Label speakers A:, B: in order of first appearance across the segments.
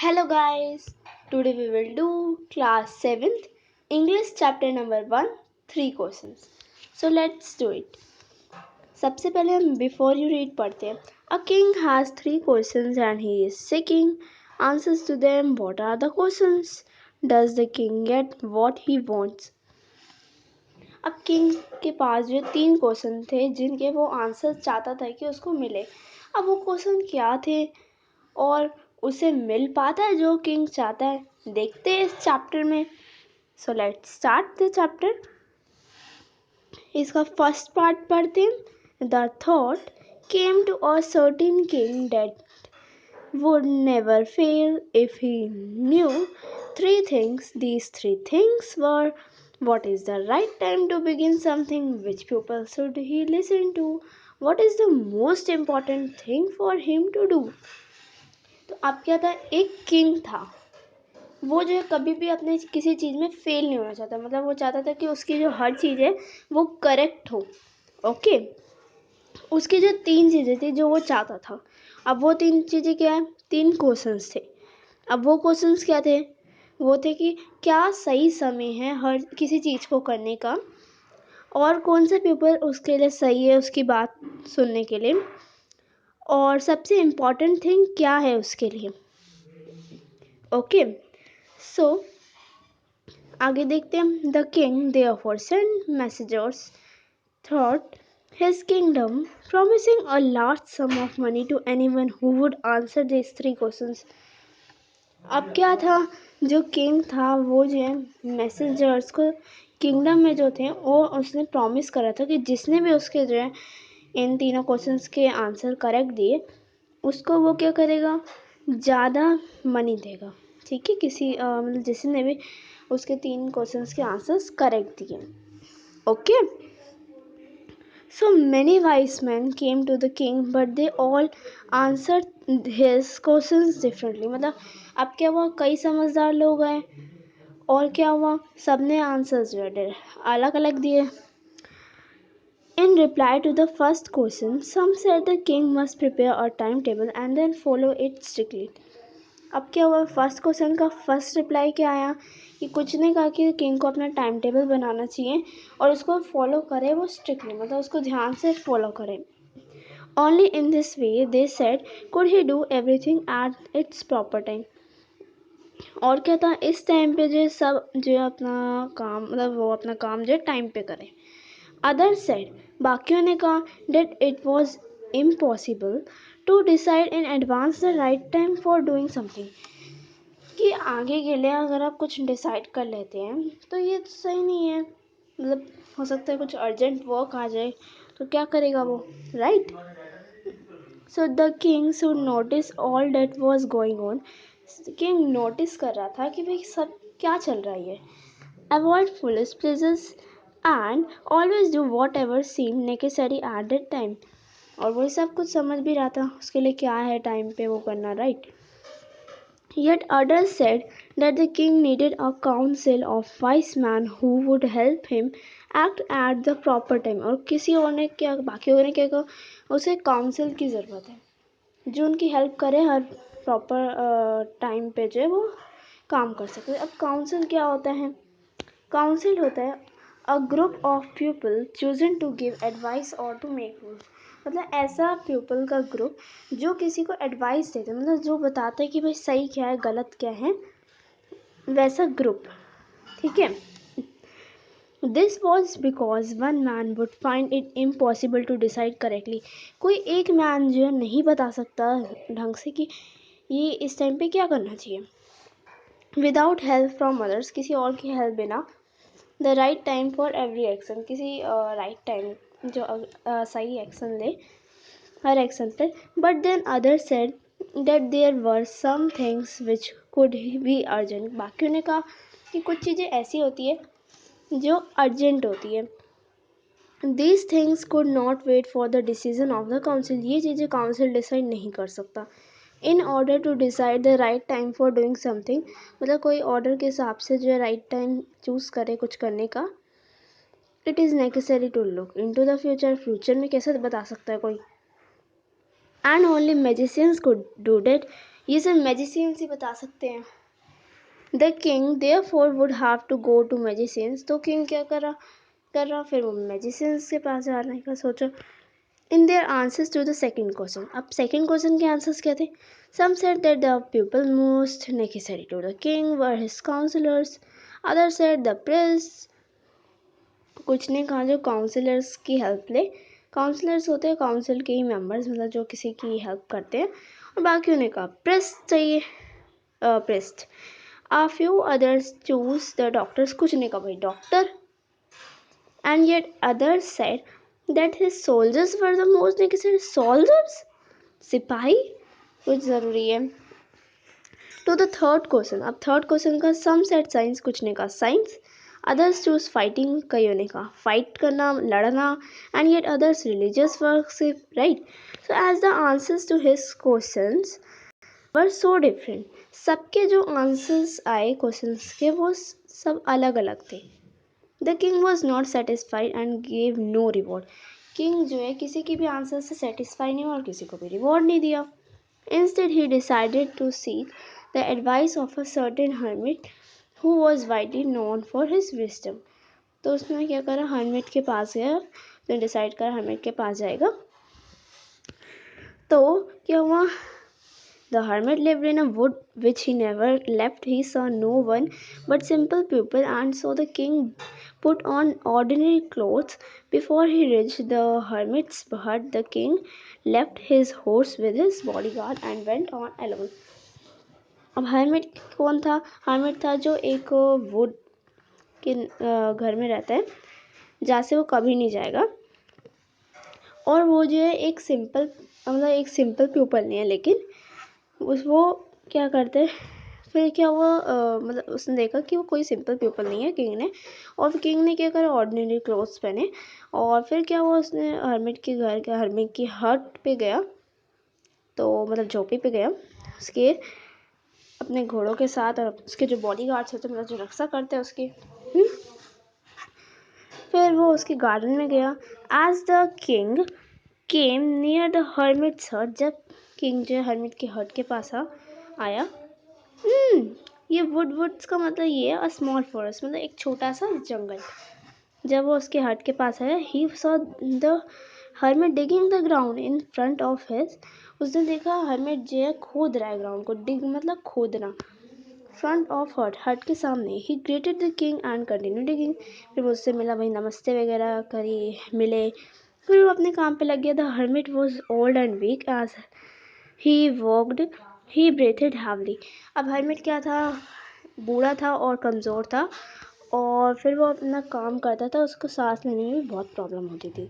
A: Hello guys, today we will do class 7th English chapter number 1 3 questions. So let's do it. सबसे पहले हम before you read पढ़ते हैं. A king has 3 questions and he is seeking answers to them. What are the questions? Does the king get what he wants? अब king के पास जो 3 question थे जिनके वो आंसर चाहता था कि उसको मिले. अब वो क्वेश्चन क्या थे और उसे मिल पाता है जो किंग चाहता है, देखते हैं इस चैप्टर में. So let's start the chapter. इसका फर्स्ट पार्ट पढ़ते हैं. The thought came to a certain king that would never fail if he knew 3 things. These 3 things were: what is the right time to begin something, which people should he listen to, what is the most important thing for him to do. तो अब क्या था, एक king था, वो जो है कभी भी अपने किसी चीज़ में फेल नहीं होना चाहता. मतलब वो चाहता था कि उसकी जो हर चीज़ है वो करेक्ट हो. ओके, उसकी जो 3 चीज़ें थी जो वो चाहता था. अब वो 3 चीज़ें क्या है, 3 क्वेश्चंस थे. अब वो क्वेश्चंस क्या थे, वो थे कि क्या सही समय है हर किसी चीज़ को करने का, और कौन सा पेपर उसके लिए सही है उसकी बात सुनने के लिए, और सबसे इम्पॉर्टेंट थिंग क्या है उसके लिए. ओके, सो आगे देखते हैं. The king therefore sent messengers throughout his kingdom promising a large sum of money to anyone who would answer these 3 questions. अब क्या था, जो किंग था वो जो है मैसेजर्स को किंगडम में जो थे वो उसने प्रॉमिस करा था कि जिसने भी उसके जो है इन तीनों क्वेश्चंस के आंसर करेक्ट दिए उसको वो क्या करेगा, ज़्यादा मनी देगा. ठीक है, किसी मतलब जिसने भी उसके 3 क्वेश्चंस के आंसर्स करेक्ट दिए. Okay, so many wise men came to the king but they all answered his questions differently. मतलब अब क्या हुआ, कई समझदार लोग आए और क्या हुआ, सबने आंसर्स जो है अलग अलग दिए. In reply to the first question, some said the king must prepare a timetable and then follow it strictly. अब क्या हुआ, फर्स्ट क्वेश्चन का फर्स्ट रिप्लाई क्या आया कि कुछ ने कहा कि किंग को अपना टाइम टेबल बनाना चाहिए और उसको फॉलो करे वो स्ट्रिक्टली, मतलब उसको ध्यान से फॉलो करे. Only in this way they said could he do everything at its proper time. और क्या था, इस टाइम पे जो सब जो अपना काम मतलब वो अपना काम जो टाइम पे करें. अदर सेड, बाकियों ने कहा that it was impossible to decide in advance the right time for doing something. कि आगे के लिए अगर आप कुछ डिसाइड कर लेते हैं तो ये सही नहीं है. मतलब हो सकता है कुछ अर्जेंट वर्क आ जाए तो क्या करेगा वो, right. So the king should notice all that was going on. King notice कर रहा था कि भाई सब क्या चल रहा है. Avoid foolish pledges and always do whatever seem necessary at that time. और वो सब कुछ समझ भी रहा था उसके लिए क्या है टाइम पे वो करना, right. Yet others said that the king needed a council of wise men who would help him act at the proper time. और किसी और ने क्या, बाकियों ने क्या कहा, उसे काउंसिल की ज़रूरत है जो उनकी हेल्प करे हर प्रॉपर टाइम पे जो है वो काम कर सके. अब काउंसिल क्या होता है, काउंसिल होता है a group of people chosen to give advice और टू मेक रूल्स. मतलब ऐसा पीपल का ग्रुप जो किसी को एडवाइस देते हैं, मतलब जो बताता है कि भाई सही क्या है गलत क्या है, वैसा ग्रुप. ठीक है. This was because one man would find it impossible to decide correctly. कोई एक मैन जो है नहीं बता सकता ढंग से कि ये इस टाइम पे क्या करना चाहिए. विदाउट हेल्प फ्रॉम अदर्स, किसी और की हेल्प बिना. The right time for every action, किसी राइट टाइम जो सही एक्शन ले हर एक्शन पे. But then other said that there were some things which could be urgent. बाकियों ने कहा कि कुछ चीज़ें ऐसी होती है जो अर्जेंट होती है. These things could not wait for the decision of the council. ये चीज़ें काउंसिल डिसाइड नहीं कर सकता. In order to decide the right time for doing something, मतलब कोई ऑर्डर के हिसाब से जो है राइट टाइम चूज़ करे कुछ करने का. It is necessary to look into the future. Future में कैसे बता सकता है कोई. And only magicians could do that. ये सिर्फ मैजिशियंस ही बता सकते हैं। The king therefore would have to go to magicians, तो किंग क्या कर रहा फिर वो मैजिशियंस के पास जाने का सोचा। In their answers to the second question, अब सेकंड क्वेश्चन के आंसर्स क्या थे? Some said that the people most necessary to the king were his counsellors, other said the prince, कुछ ने कहा जो काउंसलर्स की हेल्प ले। काउंसलर्स होते हैं काउंसिल के ही मेंबर्स, मतलब जो किसी की हेल्प करते हैं। और बाकियों ने कहा प्रेस्ट चाहिए, pressed. A few others choose the doctors, कुछ ने कहा भाई doctor. And yet others said that his soldiers were the most necessary, soldiers, सिपाही कुछ ज़रूरी है। To the third question, अब थर्ड क्वेश्चन का some said science, कुछ ने कहा साइंस, others choose fighting, कईयों ने कहा फाइट करना, लड़ना, and yet others religious worship, right? So as the answers to his questions were so different, सबके जो आंसर्स आए क्वेश्चंस के वो सब अलग अलग थे। The king was not satisfied and gave no reward, king जो है किसी की भी आंसर से सेटिस्फाई नहीं और किसी को भी रिवॉर्ड नहीं दिया। Instead he decided to seek the advice of a certain hermit who was widely known for his wisdom, तो उसने क्या करा, हर्मिट के पास गया, उसने डिसाइड करा हर्मिट के पास जाएगा। तो क्या हुआ, the hermit lived in a wood which he never left. He saw no one but simple people, and so the king put on ordinary clothes. Before he reached the hermit's hut, the king left his horse with his bodyguard and went on alone. अब hermit कौन था? hermit था जो एक wood के घर में रहता है जहाँ से वो कभी नहीं जाएगा, और वो जो है एक सिंपल, मतलब एक सिंपल पीपल नहीं है, लेकिन वो क्या करते हैं, फिर क्या हुआ, मतलब उसने देखा कि वो कोई सिंपल पीपल नहीं है किंग ने, और किंग ने क्या करा, ऑर्डिनरी क्लोथ्स पहने, और फिर क्या हुआ, उसने हर्मिट के घर के हर्मिट की हट पे गया, तो मतलब झोपड़ी पे गया उसके अपने घोड़ों के साथ, और उसके जो बॉडी गार्ड्स होते हैं, मतलब जो रक्षा करते हैं उसकी। फिर वो उसके गार्डन में गया। As the king came near the hermit's hut, जब किंग जो है हर्मिट के हट के पास आया, ये वुड्स का मतलब ये है, अ स्मॉल फॉरेस्ट, मतलब एक छोटा सा जंगल। जब वो उसके हट के पास आया, he saw the hermit digging the ground in front of his, उसने देखा हर्मिट जो है खोद रहा है ग्राउंड को, डिग मतलब खोदना, फ्रंट ऑफ हट के सामने। He greeted the king and continue digging, फिर वो उससे मिला, भाई नमस्ते वगैरह करी, मिले, फिर वो अपने काम पे लग गया। The hermit was old and weak, as he walked he breathed heavily, अब हर्मिट क्या था, बूढ़ा था और कमज़ोर था, और फिर वो अपना काम करता था, उसको सांस लेने में भी बहुत प्रॉब्लम होती थी।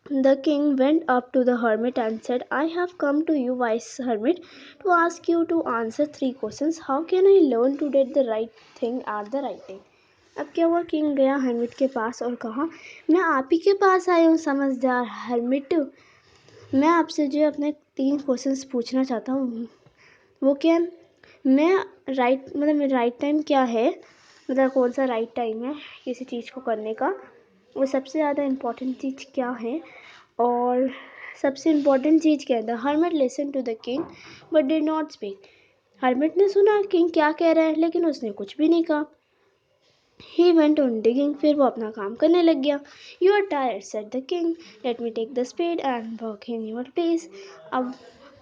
A: The king went up to the hermit and said, I have come to you, wise hermit, to ask you to answer 3 questions. How can I learn to do the right thing at the right time? अब क्या हुआ, king गया hermit के पास और कहा, मैं आप ही के पास आया हूँ समझदार हर्मिट, मैं आपसे जो है अपने 3 क्वेश्चंस पूछना चाहता हूँ। वो क्या है, मैं मतलब राइट टाइम क्या है, मतलब कौन सा राइट टाइम है किसी चीज़ को करने का, वो सबसे ज़्यादा इम्पोर्टेंट चीज़ क्या है, और सबसे इम्पोर्टेंट चीज़ क्या है। The hermit listen to the king but did not speak, hermit ने सुना किंग क्या कह रहा है, लेकिन उसने कुछ भी नहीं कहा। ही वेंट ऑन डिगिंग, फिर वो अपना काम करने लग गया। You are tired said the king, let me take the spade and work in your place. अब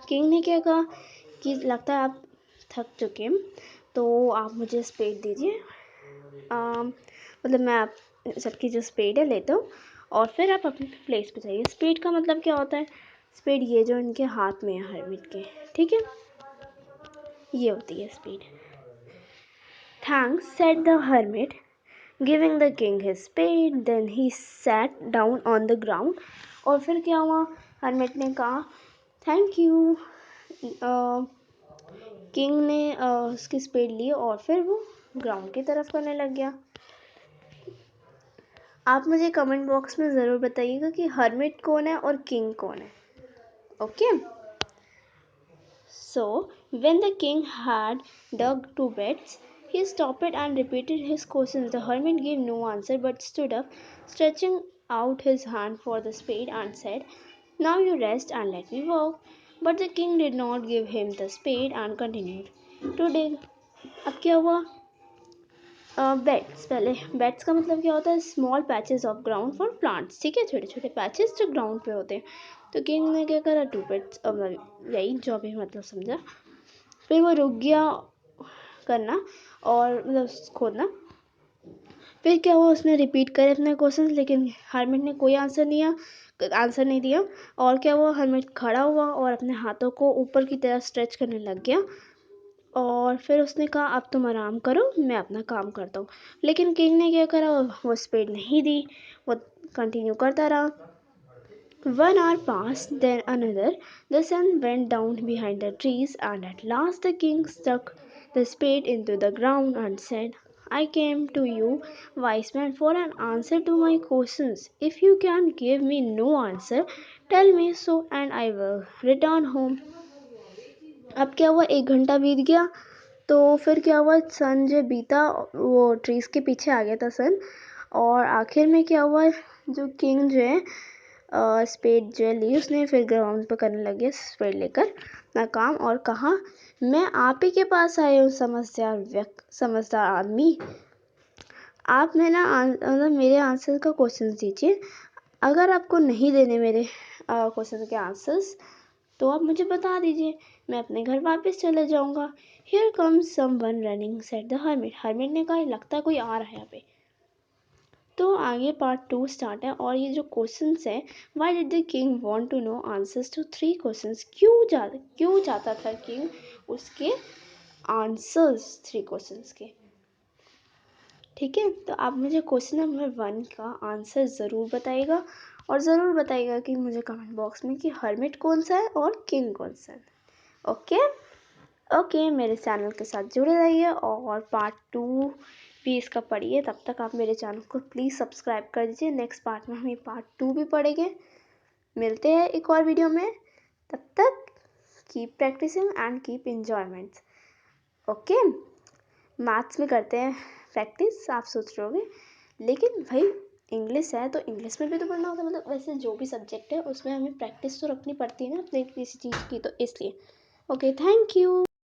A: किंग ने क्या कहा कि लगता है आप थक चुके हैं, तो आप मुझे स्पेड दीजिए, मतलब मैं आप सबकी जो स्पेड है लेता हूँ, और फिर आप अपने प्लेस पे जाइए। स्पेड का मतलब क्या होता है, स्पेड ये जो इनके हाथ में है हर्मिट के, ठीक है, ये होती है spade. Thanks said the hermit, giving the king his spade, then he sat down on the ground, और फिर क्या हुआ, हर्मिट ने कहा थैंक यू, किंग ने उसकी स्पेड ली और फिर वो ग्राउंड की तरफ करने लग गया। आप मुझे कमेंट बॉक्स में ज़रूर बताइएगा कि हर्मिट कौन है और किंग कौन है, okay. So when the king had dug 2 beds, he stopped and repeated his questions. The hermit gave no answer but stood up, stretching out his hand for the spade, and said, now you rest and let me work. But the king did not give him the spade and continued to dig. अब क्या हुआ? Beds, पहले beds का मतलब क्या होता है? Small patches of ground for plants, ठीक है, छोटे छोटे पैचेस जो ग्राउंड पे होते हैं। तो किंग ने क्या करा? 2 बेड्स, यही जो भी मतलब समझा। फिर वो रुक गया करना और मतलब खोदना। फिर क्या हुआ? उसने रिपीट करे अपने क्वेश्चन, लेकिन हरमिट ने कोई आंसर नहीं दिया। और क्या हुआ? हरमिट खड़ा हुआ और अपने हाथों को ऊपर की तरफ स्ट्रेच करने लग गया। और फिर उसने कहा अब तुम आराम करो, मैं अपना काम करता हूँ। लेकिन किंग ने क्या करा? वो स्पीड नहीं दी, वो कंटिन्यू करता रहा। 1 hour passed, then another. The sun went down behind the trees, and at last the king stuck the spade into the ground and said, I came to you, wise man, for an answer to my questions. If you can give me no answer, tell me so, and I will return home. अब क्या हुआ? 1 घंटा बीत गया। तो फिर क्या हुआ? सन जो बीता, वो ट्रीज के पीछे आ गया था सन। और आखिर में क्या हुआ? जो किंग जो है स्पेड जो है ली उसने, फिर ग्राउंड पे करने लगे स्पेड लेकर अपना काम, और कहा मैं आप ही के पास आई हूँ समझदार आदमी। आप मैं ना मतलब मेरे आंसर का क्वेश्चन दीजिए। अगर आपको नहीं देने मेरे क्वेश्चन के आंसर्स, तो आप मुझे बता दीजिए, मैं अपने घर वापस चले जाऊंगा। Here comes someone running, said the hermit. Hermit ने कहा लगता कोई आ रहा है यहाँ पे। तो आगे पार्ट 2 स्टार्ट है, और ये जो क्वेश्चंस है, why did the king want to know answers to 3 questions, क्यों चाहता था किंग उसके आंसर्स 3 क्वेश्चंस के। ठीक है, तो आप मुझे क्वेश्चन नंबर 1 का आंसर ज़रूर बताइएगा, और ज़रूर बताइएगा कि मुझे कमेंट बॉक्स में कि हर्मिट कौन सा है और किंग कौन सा है। ओके, मेरे चैनल के साथ जुड़े रहिए और पार्ट 2 भी इसका पढ़िए। तब तक आप मेरे चैनल को प्लीज़ सब्सक्राइब कर दीजिए। नेक्स्ट पार्ट में हम ये पार्ट 2 भी पढ़ेंगे। मिलते हैं एक और वीडियो में, तब तक keep practicing and keep enjoyment. Okay, maths में करते हैं प्रैक्टिस, आप सोच रहे होंगे, लेकिन भाई इंग्लिश है तो इंग्लिश में भी तो पढ़ना होता है। मतलब वैसे जो भी सब्जेक्ट है उसमें हमें प्रैक्टिस तो रखनी पड़ती है ना अपने किसी चीज़ की, तो इसलिए। Okay, thank you.